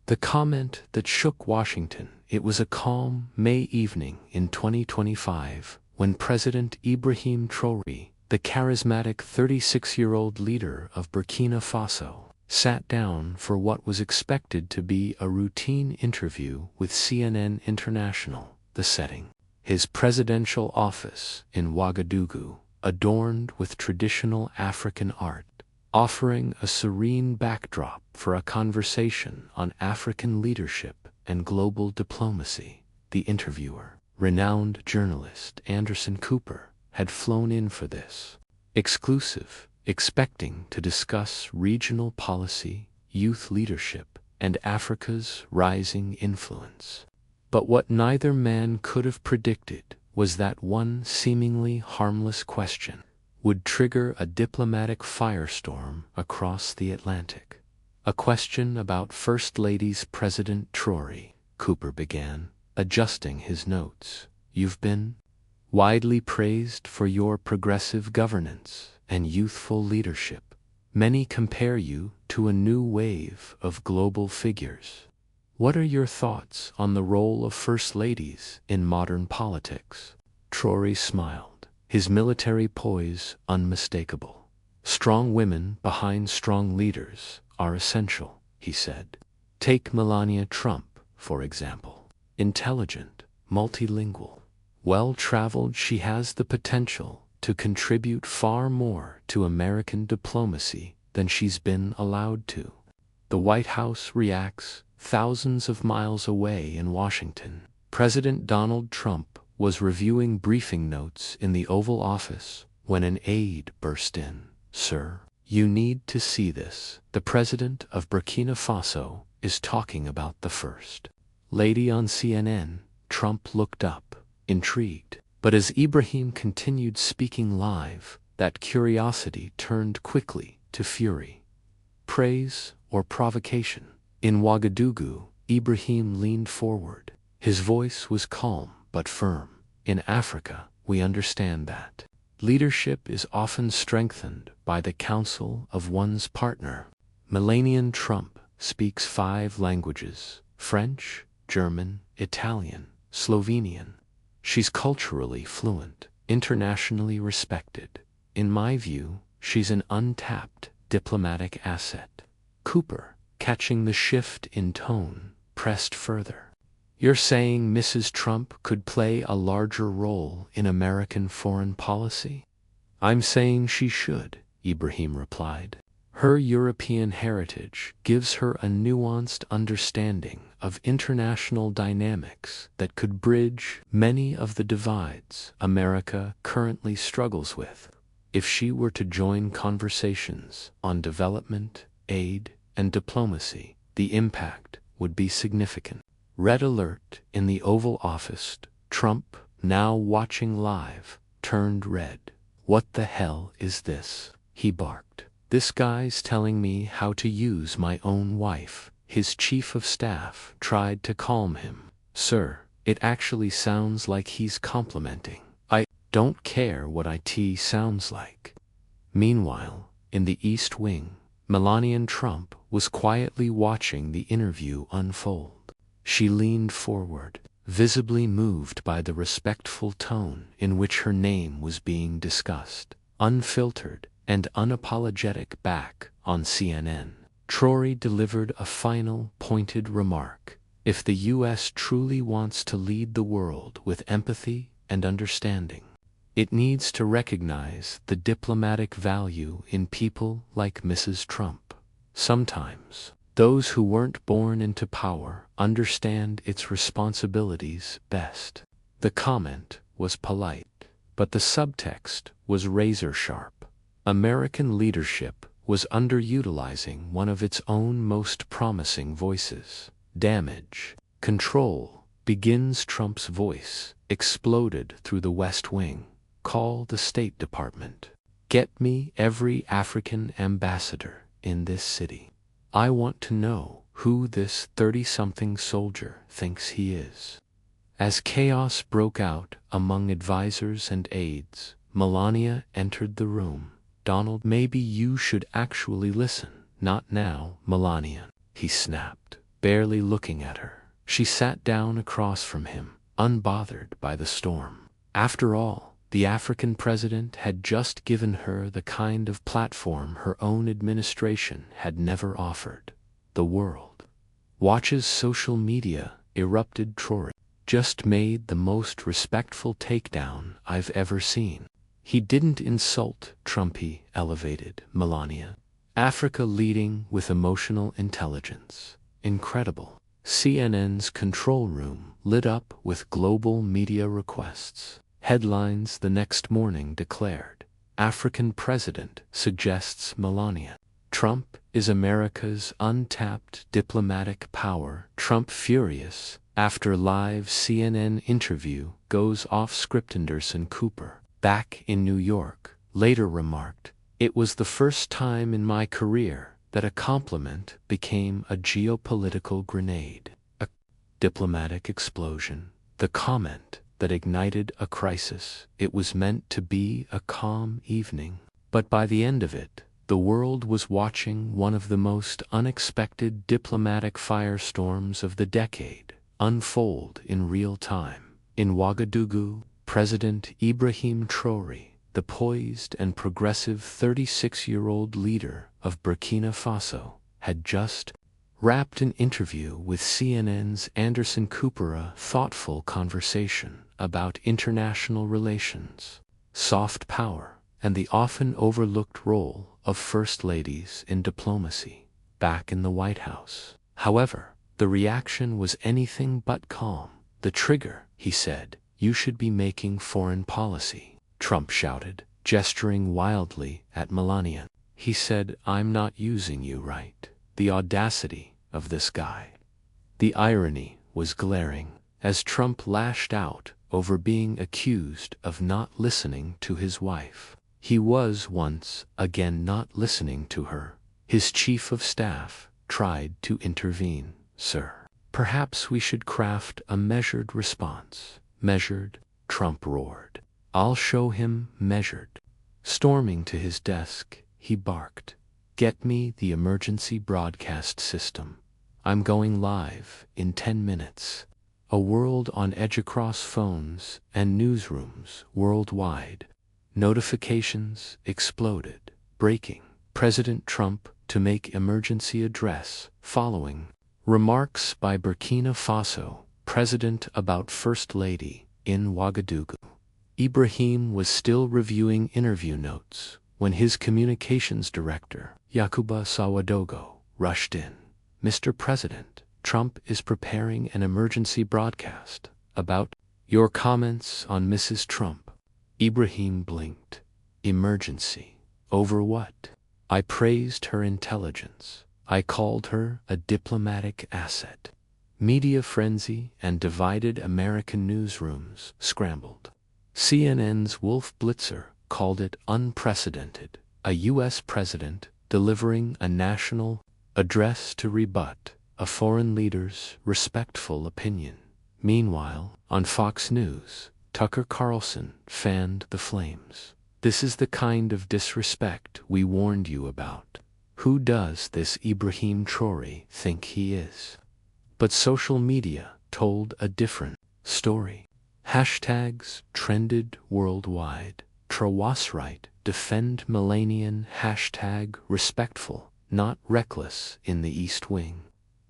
The comment that shook Washington. It was a calm May evening in 2025 when President Ibrahim Traoré, the charismatic 36-year-old leader of Burkina Faso, sat down for what was expected to be a routine interview with CNN International. The setting: his presidential office in Ouagadougou, adorned with traditional African art, offering a serene backdrop for a conversation on African leadership and global diplomacy. The interviewer, renowned journalist Anderson Cooper, had flown in for this exclusive, expecting to discuss regional policy, youth leadership, and Africa's rising influence. But what neither man could have predicted was that one seemingly harmless question would trigger a diplomatic firestorm across the Atlantic. A question about First Lady's President Traoré, Cooper began, adjusting his notes. You've been widely praised for your progressive governance and youthful leadership. Many compare you to a new wave of global figures. What are your thoughts on the role of First Ladies in modern politics? Traoré smiled, his military poise unmistakable. Strong women behind strong leaders are essential, he said. Take Melania Trump, for example. Intelligent, multilingual, well-traveled, she has the potential to contribute far more to American diplomacy than she's been allowed to. The White House reacts thousands of miles away in Washington. President Donald Trump was reviewing briefing notes in the Oval Office when an aide burst in. Sir, you need to see this. The president of Burkina Faso is talking about the First Lady on CNN. Trump looked up, intrigued. But as Ibrahim continued speaking live, that curiosity turned quickly to fury. Praise or provocation? In Ouagadougou, Ibrahim leaned forward. His voice was calm but firm. In Africa, we understand that leadership is often strengthened by the counsel of one's partner. Melania Trump speaks 5 languages: French, German, Italian, Slovenian. She's culturally fluent, internationally respected. In my view, she's an untapped diplomatic asset. Cooper, catching the shift in tone, pressed further. You're saying Mrs. Trump could play a larger role in American foreign policy? I'm saying she should, Ibrahim replied. Her European heritage gives her a nuanced understanding of international dynamics that could bridge many of the divides America currently struggles with. If she were to join conversations on development, aid, and diplomacy, the impact would be significant. Red alert in the Oval Office. Trump, now watching live, turned red. What the hell is this? He barked. This guy's telling me how to use my own wife. His chief of staff tried to calm him. Sir, it actually sounds like he's complimenting. I don't care what it sounds like. Meanwhile, in the East Wing, Melania Trump was quietly watching the interview unfold. She leaned forward, visibly moved by the respectful tone in which her name was being discussed. Unfiltered and unapologetic. Back on CNN, Traoré delivered a final, pointed remark. If the U.S. truly wants to lead the world with empathy and understanding, it needs to recognize the diplomatic value in people like Mrs. Trump. Sometimes, those who weren't born into power understand its responsibilities best. The comment was polite, but the subtext was razor-sharp. American leadership was underutilizing one of its own most promising voices. Damage control begins. Trump's voice exploded through the West Wing. Call the State Department. Get me every African ambassador in this city. I want to know who this 30-something soldier thinks he is. As chaos broke out among advisors and aides, Melania entered the room. Donald, maybe you should actually listen. Not now, Melania, he snapped. barely looking at her. She sat down across from him, unbothered by the storm. After all, the African president had just given her the kind of platform her own administration had never offered. The world watches social media, erupted Traoré. Just made the most respectful takedown I've ever seen. He didn't insult Trump, he elevated Melania. Africa leading with emotional intelligence. Incredible. CNN's control room lit up with global media requests. Headlines the next morning declared, African president suggests Melania Trump is America's untapped diplomatic power. Trump furious after live CNN interview goes off script. Anderson Cooper, back in New York, later remarked, "It was the first time in my career that a compliment became a geopolitical grenade, a diplomatic explosion, the comment that ignited a crisis. It was meant to be a calm evening, but by the end of it, the world was watching one of the most unexpected diplomatic firestorms of the decade unfold in real time. In Ouagadougou, President Ibrahim Traoré, the poised and progressive 36-year-old leader of Burkina Faso, had just wrapped an interview with CNN's Anderson Cooper, a thoughtful conversation about international relations, soft power, and the often overlooked role of first ladies in diplomacy. Back in the White House, however, the reaction was anything but calm. "The trigger," he said, "you should be making foreign policy," Trump shouted, gesturing wildly at Melania. He said, "I'm not using you right." The audacity of this guy. The irony was glaring, as Trump lashed out over being accused of not listening to his wife. He was once again not listening to her. His chief of staff tried to intervene. "Sir, perhaps we should craft a measured response." "Measured?" Trump roared. "I'll show him measured." Storming to his desk, he barked, "Get me the emergency broadcast system. I'm going live in 10 minutes. A world on edge across phones and newsrooms worldwide. Notifications exploded. Breaking. President Trump to make emergency address following remarks by Burkina Faso president about First Lady in Ouagadougou. Ibrahim was still reviewing interview notes when his communications director, Yakuba Sawadogo, rushed in. "Mr. President, Trump is preparing an emergency broadcast about your comments on Mrs. Trump." Ibrahim blinked. "Emergency? Over what?" "I praised her intelligence. I called her a diplomatic asset." Media frenzy and divided American newsrooms scrambled. CNN's Wolf Blitzer called it unprecedented, a U.S. president delivering a national address to rebut a foreign leader's respectful opinion. Meanwhile, on Fox News, Tucker Carlson fanned the flames. "This is the kind of disrespect we warned you about. Who does this Ibrahim Traoré think he is?" But social media told a different story. Hashtags trended worldwide. Traoré defend Melanian hashtag respectful, not reckless in the East Wing.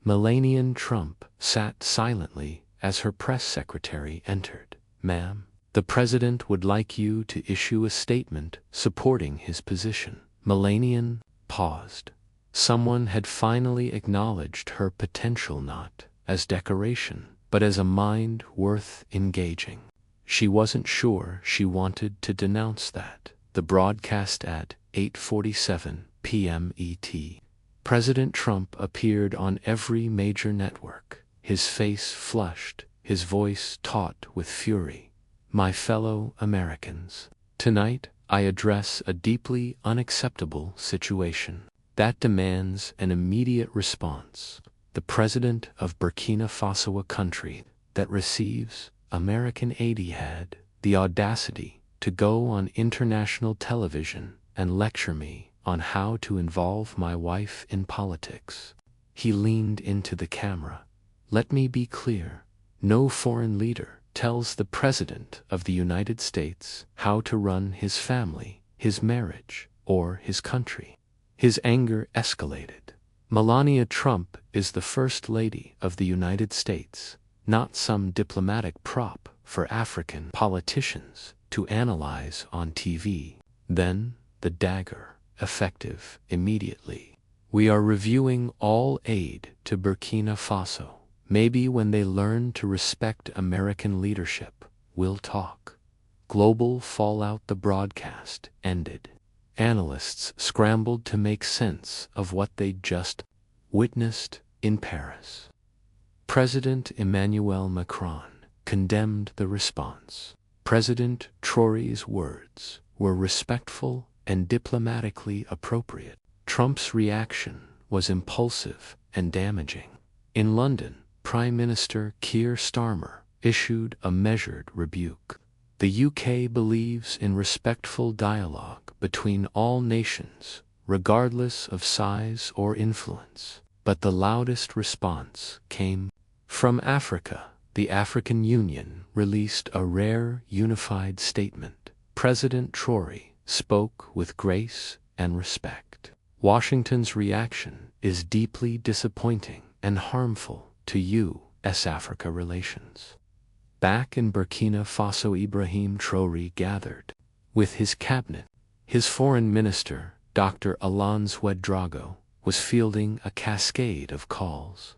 Melania Trump sat silently as her press secretary entered. "Ma'am, the president would like you to issue a statement supporting his position." Melania paused. Someone had finally acknowledged her potential not as decoration, but as a mind worth engaging. She wasn't sure she wanted to denounce that. The broadcast at 8:47 p.m. ET. President Trump appeared on every major network, his face flushed, his voice taut with fury. "My fellow Americans, tonight I address a deeply unacceptable situation that demands an immediate response. The president of Burkina Faso, a country that receives American aid, had the audacity to go on international television and lecture me on how to involve my wife in politics. He leaned into the camera. Let me be clear. No foreign leader tells the President of the United States how to run his family, his marriage, or his country. His anger escalated. Melania Trump is the First Lady of the United States, not some diplomatic prop for African politicians to analyze on TV. Then, the dagger, effective immediately. We are reviewing all aid to Burkina Faso. Maybe when they learn to respect American leadership, we'll talk. Global fallout. The broadcast ended. Analysts scrambled to make sense of what they'd just witnessed in Paris. President Emmanuel Macron condemned the response. President Traoré's words were respectful and diplomatically appropriate. Trump's reaction was impulsive and damaging. In London, Prime Minister Keir Starmer issued a measured rebuke. The UK believes in respectful dialogue between all nations, regardless of size or influence. But the loudest response came from Africa. The African Union released a rare unified statement. President Traoré spoke with grace and respect. Washington's reaction is deeply disappointing and harmful to U.S.-Africa relations. Back in Burkina Faso, Ibrahim Traoré gathered with his cabinet. His foreign minister, Dr. Alain Ouedraogo, was fielding a cascade of calls.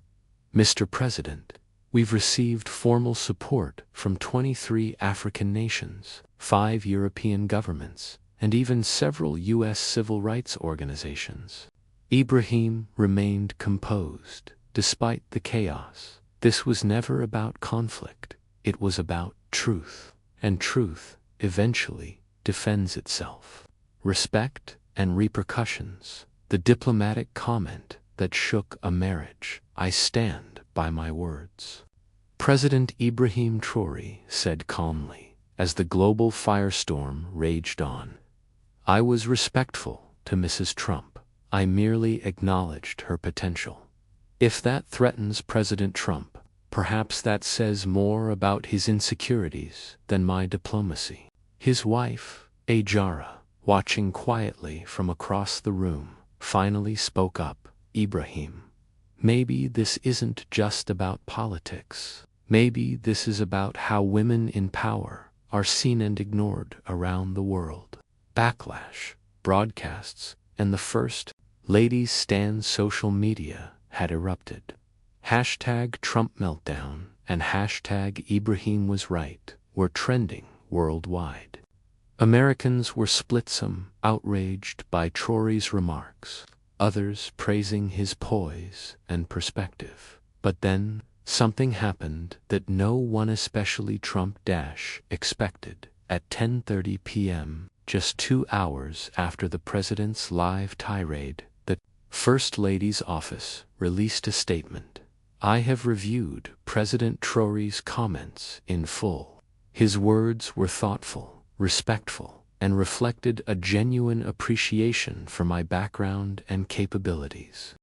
Mr. President, we've received formal support from 23 African nations, 5 European governments, and even several U.S. civil rights organizations. Ibrahim remained composed, despite the chaos. This was never about conflict. It was about truth, and truth eventually defends itself. Respect and repercussions. The diplomatic comment that shook a marriage. I stand by my words. President Ibrahim Traoré said calmly, as the global firestorm raged on. I was respectful to Mrs. Trump. I merely acknowledged her potential. If that threatens President Trump, perhaps that says more about his insecurities than my diplomacy. His wife, Ajara, watching quietly from across the room, finally spoke up. Ibrahim, maybe this isn't just about politics. Maybe this is about how women in power are seen and ignored around the world. Backlash, broadcasts, and the First Lady's stand social media had erupted. Hashtag Trump meltdown and hashtag Ibrahim was right were trending worldwide. Americans were split, some outraged by Traoré's remarks, others praising his poise and perspective. But then, something happened that no one, especially Trump, expected. At 10:30 p.m., just 2 hours after the president's live tirade, the First Lady's office released a statement. I have reviewed President Traoré's comments in full. His words were thoughtful, respectful, and reflected a genuine appreciation for my background and capabilities.